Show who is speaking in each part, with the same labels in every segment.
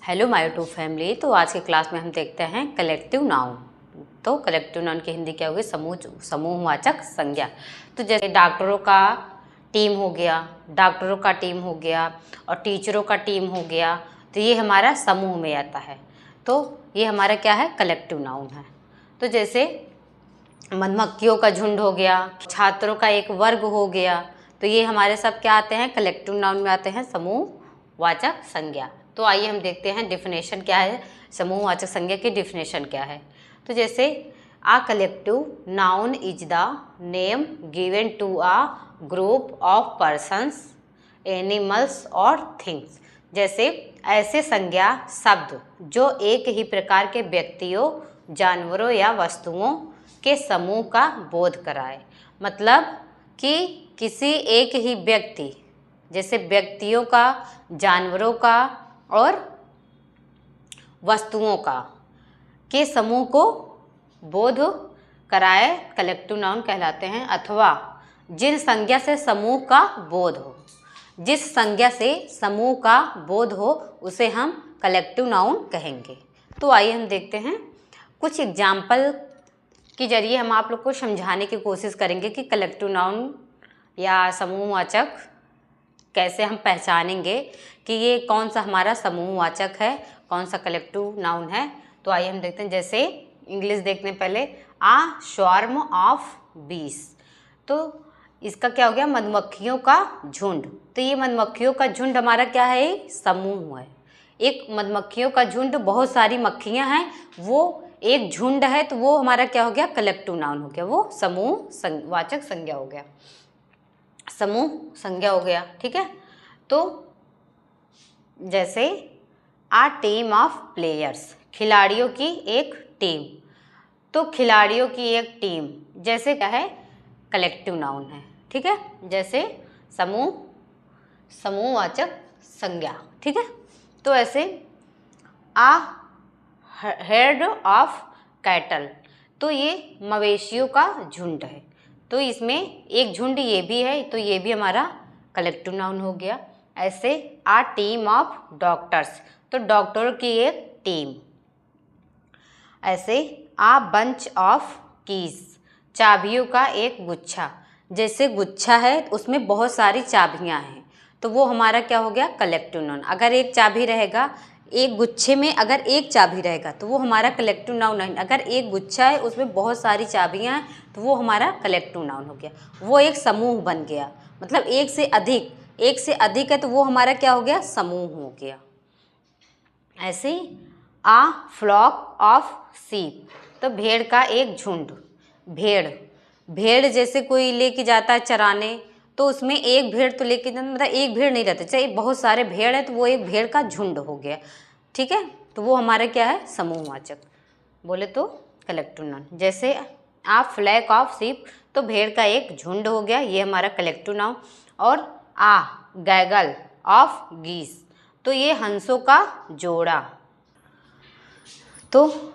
Speaker 1: Hello my to family. तो आज के क्लास में हम देखते हैं कलेक्टिव नाउन। तो कलेक्टिव नाउन की हिंदी क्या होगी? समूहवाचक संज्ञा। तो जैसे डॉक्टरों का टीम हो गया, डॉक्टरों का टीम हो गया और टीचरों का टीम हो गया, तो ये हमारा समूह में आता है। तो ये हमारा क्या है? कलेक्टिव नाउन है। तो जैसे मधुमक्खियों का झुंड हो गया, छात्रों का एक वर्ग हो गया, तो ये हमारे सब क्या आते हैं? कलेक्टिव नाउन में आते हैं, समूहवाचक संज्ञा। तो आइए हम देखते हैं डिफिनेशन क्या है, समूहवाचक संज्ञा की डिफिनेशन क्या है। तो जैसे a collective noun is the name given to a group of persons, animals और थिंग्स। जैसे ऐसे संज्ञा शब्द जो एक ही प्रकार के व्यक्तियों, जानवरों या वस्तुओं के समूह का बोध कराए। मतलब कि किसी एक ही व्यक्ति, जैसे व्यक्तियों का, जानवरों का और वस्तुओं का के समूह को बोध कराए, कलेक्टिव नाउन कहलाते हैं। अथवा जिन संज्ञा से समूह का बोध हो, जिस संज्ञा से समूह का बोध हो उसे हम कलेक्टिव नाउन कहेंगे। तो आइए हम देखते हैं कुछ एग्जाम्पल के जरिए हम आप लोग को समझाने की कोशिश करेंगे कि कलेक्टिव नाउन या समूहवाचक कैसे हम पहचानेंगे कि ये कौन सा हमारा समूहवाचक है, कौन सा कलेक्टिव नाउन है। तो आइए हम देखते हैं। जैसे इंग्लिश देखने पहले, आ स्वार्म ऑफ बीस। तो इसका क्या हो गया? मधुमक्खियों का झुंड। तो ये मधुमक्खियों का झुंड हमारा क्या है? समूह है। एक मधुमक्खियों का झुंड, बहुत सारी मक्खियाँ हैं, वो एक झुंड है, तो वो हमारा क्या हो गया? कलेक्टिव नाउन हो गया, वो समूहवाचक संज्ञा हो गया, समूह संज्ञा हो गया। ठीक है। तो जैसे आ टीम ऑफ प्लेयर्स, खिलाड़ियों की एक टीम। तो खिलाड़ियों की एक टीम जैसे क्या है? कलेक्टिव नाउन है। ठीक है। जैसे समूहवाचक संज्ञा। ठीक है। तो ऐसे आ हेड ऑफ कैटल, तो ये मवेशियों का झुंड है। तो इसमें एक झुंड ये भी है, तो ये भी हमारा कलेक्टिव नाउन हो गया। ऐसे आ टीम ऑफ डॉक्टर्स, तो डॉक्टरों की एक टीम। ऐसे आ बंच ऑफ कीज, चाबियों का एक गुच्छा। जैसे गुच्छा है उसमें बहुत सारी चाबियां हैं, तो वो हमारा क्या हो गया? Collective noun. अगर एक चाबी रहेगा, एक गुच्छे में अगर एक चाबी रहेगा तो वो हमारा कलेक्टिव नाउन नहीं। अगर एक गुच्छा है उसमें बहुत सारी चाबियां हैं तो वो हमारा कलेक्टिव नाउन हो गया, वो एक समूह बन गया। मतलब एक से अधिक है तो वो हमारा क्या हो गया? समूह हो गया। ऐसे आ फ्लॉक ऑफ सीप, तो भेड़ का एक झुंड। भेड़ जैसे कोई लेके जाता है चराने, तो उसमें एक भेड़ तो लेके जाता, मतलब एक भेड़ नहीं रहता, चाहे बहुत सारे भेड़ है तो वो एक भेड़ का झुंड हो गया। ठीक है। तो वो हमारा क्या है? समूहवाचक बोले तो कलेक्टिव नाउन। जैसे आ फ्लैक ऑफ सीप, तो भेड़ का एक झुंड हो गया, ये हमारा कलेक्टिव नाउन। और आ गैगल ऑफ गीस, तो ये हंसों का जोड़ा। तो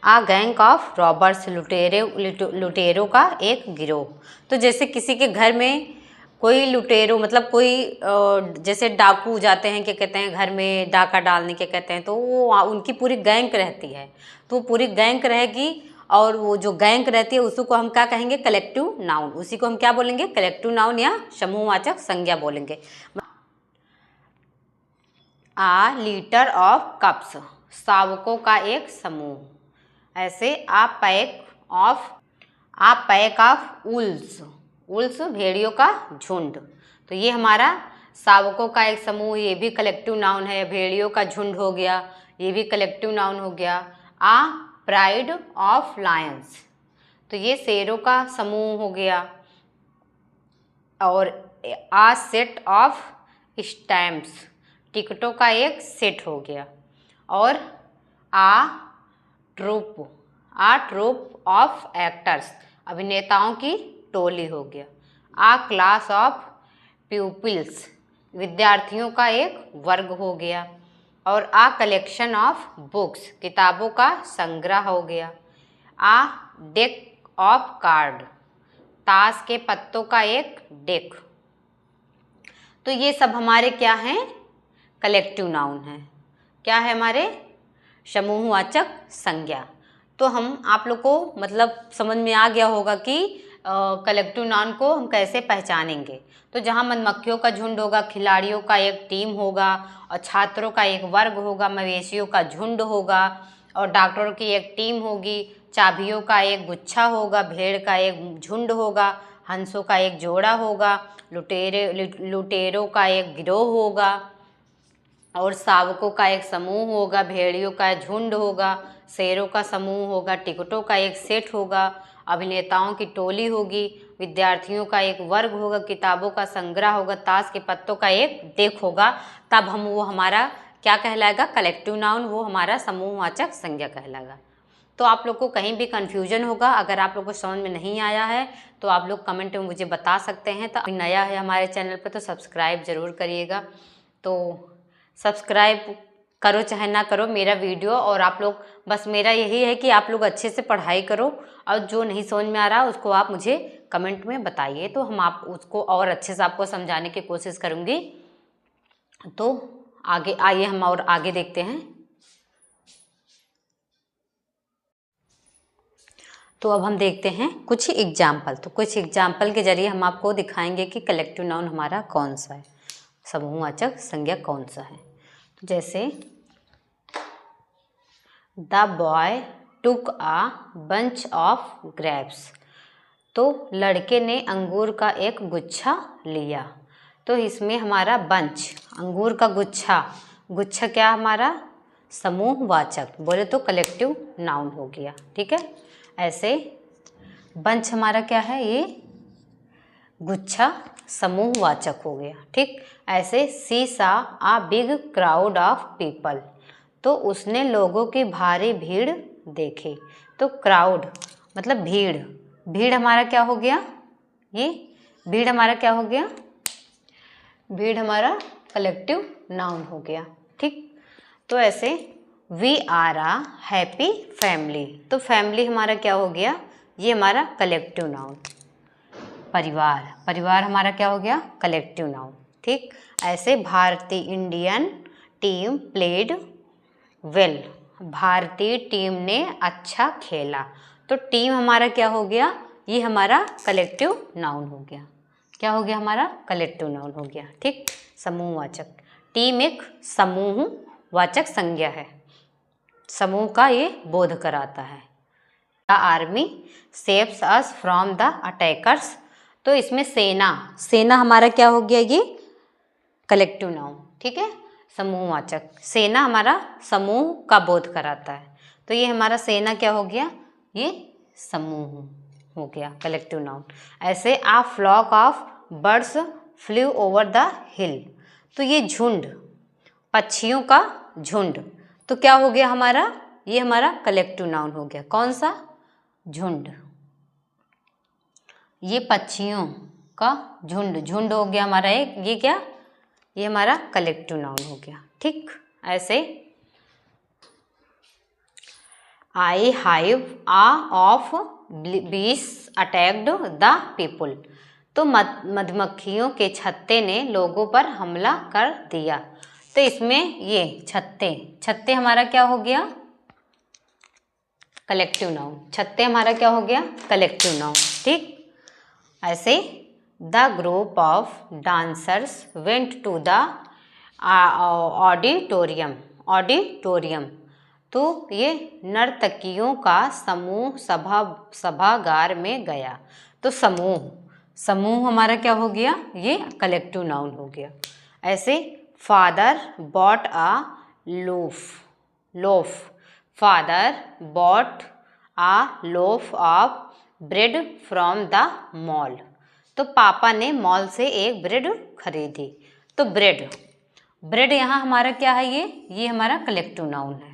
Speaker 1: आ गैंग ऑफ रॉबर्स, लुटेरों का एक गिरोह। तो जैसे किसी के घर में कोई लुटेरों, मतलब कोई जैसे डाकू जाते हैं, क्या कहते हैं, घर में डाका डालने के कहते हैं, तो वो उनकी पूरी गैंग रहती है, तो पूरी गैंग रहेगी। और वो जो गैंग रहती है उसको हम क्या कहेंगे? Collective noun. उसी को हम क्या बोलेंगे? कलेक्टिव नाउन या समूहवाचक संज्ञा बोलेंगे। आ लीटर ऑफ कप्स, शावकों का एक समूह। ऐसे आ पैक ऑफ उल्स भेड़ियों का झुंड। तो ये हमारा शावकों का एक समूह, ये भी कलेक्टिव नाउन है। भेड़ियों का झुंड हो गया, ये भी कलेक्टिव नाउन हो गया। आ प्राइड ऑफ लायंस, तो ये शेरों का समूह हो गया। और आ सेट ऑफ स्टैम्प्स, टिकटों का एक सेट हो गया। और आ ट्रूप ऑफ एक्टर्स, अभिनेताओं की टोली हो गया। आ क्लास ऑफ प्यूपिल्स, विद्यार्थियों का एक वर्ग हो गया। और आ कलेक्शन ऑफ बुक्स, किताबों का संग्रह हो गया। आ डेक ऑफ कार्ड, ताश के पत्तों का एक डेक। तो ये सब हमारे क्या हैं? कलेक्टिव नाउन है। क्या है हमारे समूहवाचक संज्ञा। तो हम आप लोग को मतलब समझ में आ गया होगा कि कलेक्टिव नाउन को हम कैसे पहचानेंगे। तो जहाँ मधुमक्खियों का झुंड होगा, खिलाड़ियों का एक टीम होगा, और छात्रों का एक वर्ग होगा, मवेशियों का झुंड होगा, और डॉक्टरों की एक टीम होगी, चाबियों का एक गुच्छा होगा, भेड़ का एक झुंड होगा, हंसों का एक जोड़ा होगा, लुटेरों का एक गिरोह होगा, और शावकों का एक समूह होगा, भेड़ियों का झुंड होगा, शेरों का समूह होगा, टिकटों का एक सेट होगा, अभिनेताओं की टोली होगी, विद्यार्थियों का एक वर्ग होगा, किताबों का संग्रह होगा, ताश के पत्तों का एक देख होगा। तब हम वो हमारा क्या कहलाएगा, कलेक्टिव नाउन, वो हमारा समूहवाचक संज्ञा कहलाएगा। तो आप लोग को कहीं भी कन्फ्यूजन होगा, अगर आप लोग को समझ में नहीं आया है तो आप लोग कमेंट में मुझे बता सकते हैं। तो नया है हमारे चैनल पर तो सब्सक्राइब ज़रूर करिएगा। तो सब्सक्राइब करो चाहे ना करो मेरा वीडियो, और आप लोग बस मेरा यही है कि आप लोग अच्छे से पढ़ाई करो, और जो नहीं समझ में आ रहा उसको आप मुझे कमेंट में बताइए, तो हम आप उसको और अच्छे से आपको समझाने की कोशिश करूँगी। तो आगे आइए हम और आगे देखते हैं। तो अब हम देखते हैं कुछ एग्जाम्पल। तो कुछ एग्जाम्पल के जरिए हम आपको दिखाएंगे कि कलेक्टिव नाउन हमारा कौन सा है, समूहवाचक संज्ञा कौन सा है। तो जैसे the boy took a bunch of grapes, तो लड़के ने अंगूर का एक गुच्छा लिया। तो इसमें हमारा बंच, अंगूर का गुच्छा, गुच्छा क्या हमारा समूहवाचक, बोले तो कलेक्टिव नाउन हो गया। ठीक है, ऐसे बंच हमारा क्या है, ये गुच्छा समूहवाचक हो गया। ठीक, ऐसे सी सा आ बिग क्राउड ऑफ पीपल, तो उसने लोगों की भारी भीड़ देखी। तो क्राउड मतलब भीड़, भीड़ हमारा क्या हो गया, ये भीड़ हमारा क्या हो गया, भीड़ हमारा कलेक्टिव नाउन हो गया। ठीक, तो ऐसे we are a happy family, तो फैमिली हमारा क्या हो गया, ये हमारा कलेक्टिव नाउन। परिवार, परिवार हमारा क्या हो गया, कलेक्टिव नाउन। ठीक, ऐसे भारतीय इंडियन टीम प्लेड वेल, भारतीय टीम ने अच्छा खेला। तो टीम हमारा क्या हो गया, ये हमारा कलेक्टिव नाउन हो गया। क्या हो गया, हमारा कलेक्टिव नाउन हो गया। ठीक, समूहवाचक, टीम एक समूहवाचक संज्ञा है, समूह का ये बोध कराता है। The army saves us from the attackers, तो इसमें सेना, सेना हमारा क्या हो गया, ये कलेक्टिव नाउन। ठीक है, समूहवाचक, सेना हमारा समूह का बोध कराता है। तो ये हमारा सेना क्या हो गया, ये समूह हो गया, कलेक्टिव नाउन। ऐसे a flock of birds flew over the hill, तो ये झुंड, पक्षियों का झुंड, तो क्या हो गया हमारा, ये हमारा कलेक्टिव नाउन हो गया। कौन सा, झुंड, ये पक्षियों का झुंड, झुंड हो गया हमारा एक, ये क्या, ये हमारा कलेक्टिव नाउन हो गया। ठीक, ऐसे आई हाइव आ ऑफ बीस अटैक्ड द पीपुल, तो मधुमक्खियों के छत्ते ने लोगों पर हमला कर दिया। तो इसमें ये छत्ते, छत्ते हमारा क्या हो गया, कलेक्टिव नाउन, छत्ते हमारा क्या हो गया, कलेक्टिव नाउन। ठीक, ऐसे the group of dancers went to the auditorium, auditorium, तो ये नर्तकियों का समूह सभागार में गया। तो समूह, समूह हमारा क्या हो गया, ये कलेक्टिव नाउन हो गया। ऐसे father bought a loaf, loaf, father bought a loaf of bread from the mall, तो पापा ने मॉल से एक ब्रेड खरीदी। तो ब्रेड, ब्रेड यहाँ हमारा क्या है, ये हमारा कलेक्टिव नाउन है।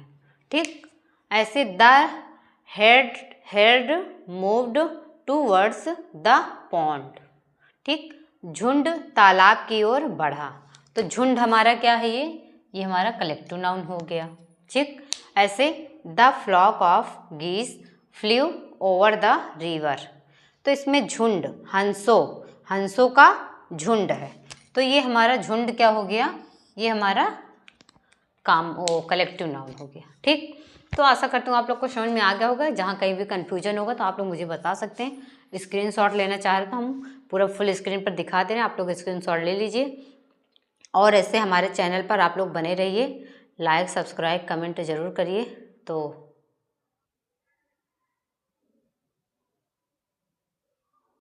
Speaker 1: ठीक, ऐसे the head moved towards the pond, ठीक, झुंड तालाब की ओर बढ़ा। तो झुंड हमारा क्या है, ये हमारा कलेक्टिव नाउन हो गया। ठीक, ऐसे द फ्लॉक ऑफ गीस फ्लू ओवर द रिवर, तो इसमें झुंड, हंसों, हंसों का झुंड है। तो ये हमारा झुंड क्या हो गया, ये हमारा वो कलेक्टिव नाउन हो गया। ठीक, तो आशा करती हूँ आप लोग को समझ में आ गया होगा। जहाँ कहीं भी कन्फ्यूजन होगा तो आप लोग मुझे बता सकते हैं। स्क्रीनशॉट लेना चाह रहे तो हम पूरा फुल स्क्रीन पर दिखा दे रहे हैं, आप लोग स्क्रीनशॉट ले लीजिए। और ऐसे हमारे चैनल पर आप लोग बने रहिए, लाइक सब्सक्राइब कमेंट ज़रूर करिए। तो